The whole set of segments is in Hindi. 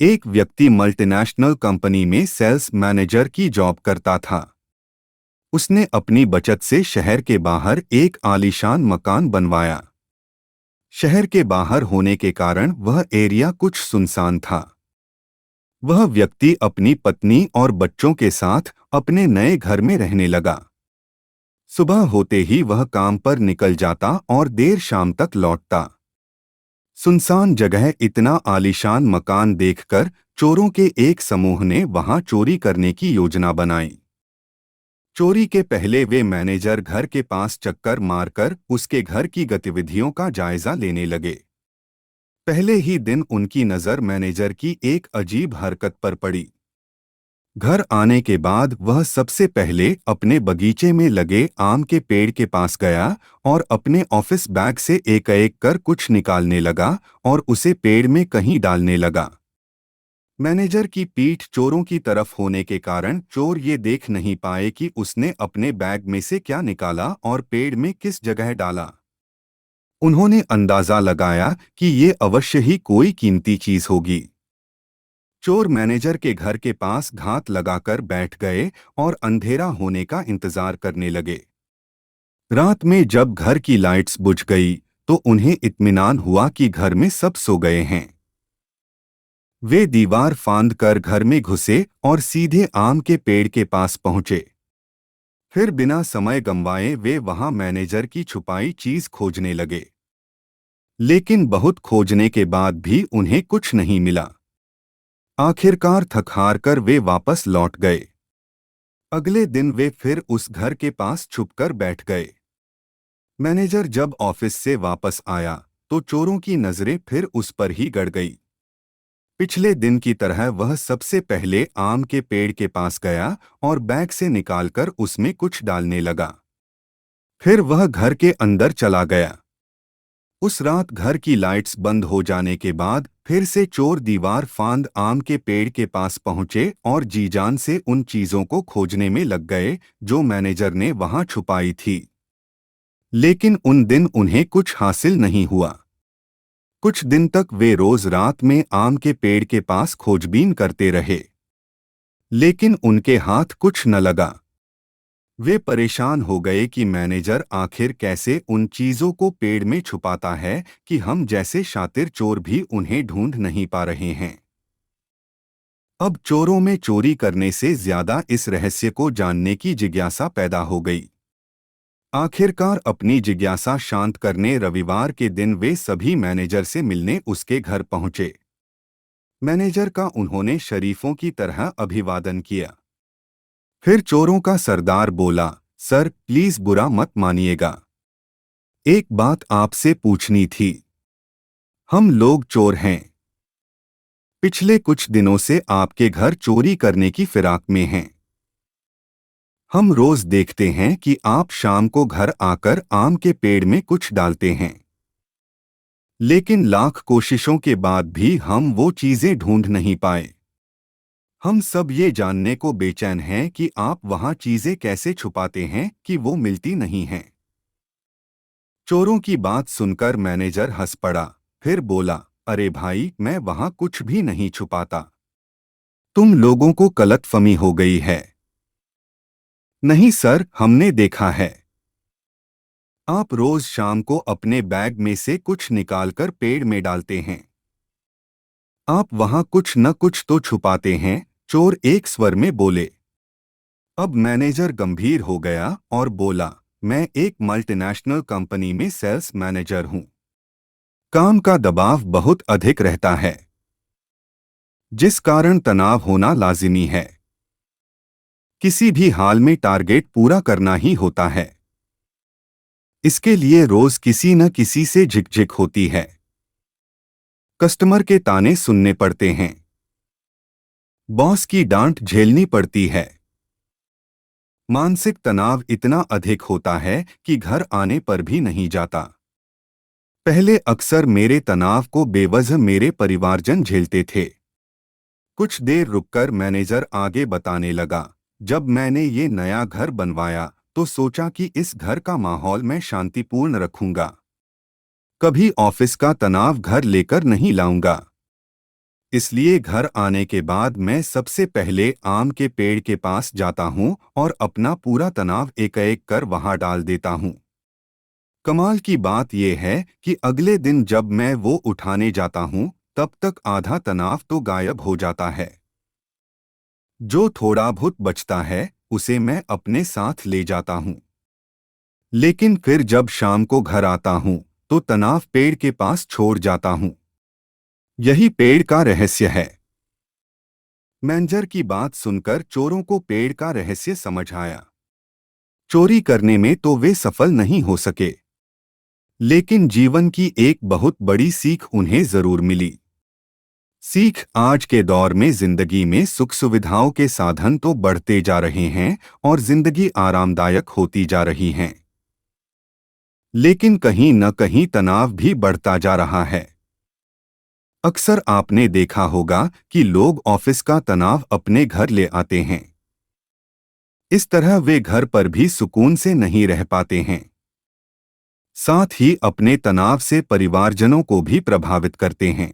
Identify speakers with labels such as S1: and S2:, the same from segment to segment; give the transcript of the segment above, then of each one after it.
S1: एक व्यक्ति मल्टीनेशनल कंपनी में सेल्स मैनेजर की जॉब करता था। उसने अपनी बचत से शहर के बाहर एक आलीशान मकान बनवाया। शहर के बाहर होने के कारण वह एरिया कुछ सुनसान था। वह व्यक्ति अपनी पत्नी और बच्चों के साथ अपने नए घर में रहने लगा। सुबह होते ही वह काम पर निकल जाता और देर शाम तक लौटता। सुनसान जगह इतना आलीशान मकान देखकर चोरों के एक समूह ने वहां चोरी करने की योजना बनाई। चोरी के पहले वे मैनेजर घर के पास चक्कर मारकर उसके घर की गतिविधियों का जायजा लेने लगे। पहले ही दिन उनकी नज़र मैनेजर की एक अजीब हरकत पर पड़ी। घर आने के बाद वह सबसे पहले अपने बगीचे में लगे आम के पेड़ के पास गया और अपने ऑफिस बैग से एक एक कर कुछ निकालने लगा और उसे पेड़ में कहीं डालने लगा। मैनेजर की पीठ चोरों की तरफ होने के कारण चोर ये देख नहीं पाए कि उसने अपने बैग में से क्या निकाला और पेड़ में किस जगह डाला। उन्होंने अंदाजा लगाया कि ये अवश्य ही कोई कीमती चीज होगी। चोर मैनेजर के घर के पास घात लगाकर बैठ गए और अंधेरा होने का इंतजार करने लगे। रात में जब घर की लाइट्स बुझ गई तो उन्हें इत्मीनान हुआ कि घर में सब सो गए हैं। वे दीवार फांद कर घर में घुसे और सीधे आम के पेड़ के पास पहुंचे। फिर बिना समय गंवाए वे वहां मैनेजर की छुपाई चीज खोजने लगे। लेकिन बहुत खोजने के बाद भी उन्हें कुछ नहीं मिला। आखिरकार थक-हार कर वे वापस लौट गए। अगले दिन वे फिर उस घर के पास छुपकर बैठ गए। मैनेजर जब ऑफिस से वापस आया तो चोरों की नजरें फिर उस पर ही गड़ गई। पिछले दिन की तरह वह सबसे पहले आम के पेड़ के पास गया और बैग से निकालकर उसमें कुछ डालने लगा। फिर वह घर के अंदर चला गया। उस रात घर की लाइट्स बंद हो जाने के बाद फिर से चोर दीवार फांद आम के पेड़ के पास पहुंचे और जी जान से उन चीजों को खोजने में लग गए जो मैनेजर ने वहां छुपाई थी। लेकिन उन दिन उन्हें कुछ हासिल नहीं हुआ। कुछ दिन तक वे रोज रात में आम के पेड़ के पास खोजबीन करते रहे, लेकिन उनके हाथ कुछ न लगा। वे परेशान हो गए कि मैनेजर आखिर कैसे उन चीजों को पेड़ में छुपाता है कि हम जैसे शातिर चोर भी उन्हें ढूंढ नहीं पा रहे हैं। अब चोरों में चोरी करने से ज्यादा इस रहस्य को जानने की जिज्ञासा पैदा हो गई। आखिरकार अपनी जिज्ञासा शांत करने रविवार के दिन वे सभी मैनेजर से मिलने उसके घर पहुंचे। मैनेजर का उन्होंने शरीफों की तरह अभिवादन किया। फिर चोरों का सरदार बोला, सर प्लीज बुरा मत मानिएगा, एक बात आपसे पूछनी थी। हम लोग चोर हैं। पिछले कुछ दिनों से आपके घर चोरी करने की फिराक में हैं। हम रोज देखते हैं कि आप शाम को घर आकर आम के पेड़ में कुछ डालते हैं, लेकिन लाख कोशिशों के बाद भी हम वो चीजें ढूंढ नहीं पाए। हम सब ये जानने को बेचैन हैं कि आप वहां चीजें कैसे छुपाते हैं कि वो मिलती नहीं हैं। चोरों की बात सुनकर मैनेजर हंस पड़ा, फिर बोला, अरे भाई मैं वहां कुछ भी नहीं छुपाता। तुम लोगों को गलतफहमी हो गई है। नहीं सर, हमने देखा है। आप रोज शाम को अपने बैग में से कुछ निकालकर पेड़ में डालते हैं। आप वहां कुछ न कुछ तो छुपाते हैं, चोर एक स्वर में बोले। अब मैनेजर गंभीर हो गया और बोला, मैं एक मल्टीनेशनल कंपनी में सेल्स मैनेजर हूं। काम का दबाव बहुत अधिक रहता है, जिस कारण तनाव होना लाजिमी है। किसी भी हाल में टारगेट पूरा करना ही होता है। इसके लिए रोज किसी न किसी से झिकझिक होती है। कस्टमर के ताने सुनने पड़ते हैं। बॉस की डांट झेलनी पड़ती है। मानसिक तनाव इतना अधिक होता है कि घर आने पर भी नहीं जाता। पहले अक्सर मेरे तनाव को बेवजह मेरे परिवारजन झेलते थे। कुछ देर रुककर मैनेजर आगे बताने लगा, जब मैंने ये नया घर बनवाया तो सोचा कि इस घर का माहौल मैं शांतिपूर्ण रखूंगा। कभी ऑफिस का तनाव घर लेकर नहीं लाऊंगा। इसलिए घर आने के बाद मैं सबसे पहले आम के पेड़ के पास जाता हूँ और अपना पूरा तनाव एक एक कर वहां डाल देता हूँ। कमाल की बात यह है कि अगले दिन जब मैं वो उठाने जाता हूँ तब तक आधा तनाव तो गायब हो जाता है। जो थोड़ा बहुत बचता है उसे मैं अपने साथ ले जाता हूँ। लेकिन फिर जब शाम को घर आता हूँ तो तनाव पेड़ के पास छोड़ जाता हूँ। यही पेड़ का रहस्य है। मैनेजर की बात सुनकर चोरों को पेड़ का रहस्य समझ आया। चोरी करने में तो वे सफल नहीं हो सके, लेकिन जीवन की एक बहुत बड़ी सीख उन्हें जरूर मिली। सीख, आज के दौर में जिंदगी में सुख सुविधाओं के साधन तो बढ़ते जा रहे हैं और जिंदगी आरामदायक होती जा रही है, लेकिन कहीं न कहीं तनाव भी बढ़ता जा रहा है। अक्सर आपने देखा होगा कि लोग ऑफिस का तनाव अपने घर ले आते हैं। इस तरह वे घर पर भी सुकून से नहीं रह पाते हैं। साथ ही अपने तनाव से परिवारजनों को भी प्रभावित करते हैं।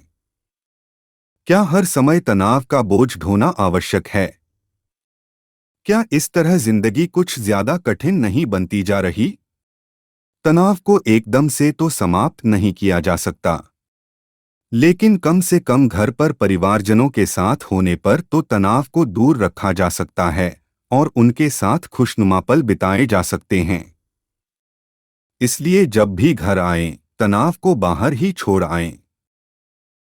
S1: क्या हर समय तनाव का बोझ ढोना आवश्यक है? क्या इस तरह जिंदगी कुछ ज्यादा कठिन नहीं बनती जा रही? तनाव को एकदम से तो समाप्त नहीं किया जा सकता, लेकिन कम से कम घर पर परिवारजनों के साथ होने पर तो तनाव को दूर रखा जा सकता है और उनके साथ खुशनुमा पल बिताए जा सकते हैं। इसलिए जब भी घर आएं, तनाव को बाहर ही छोड़ आएं।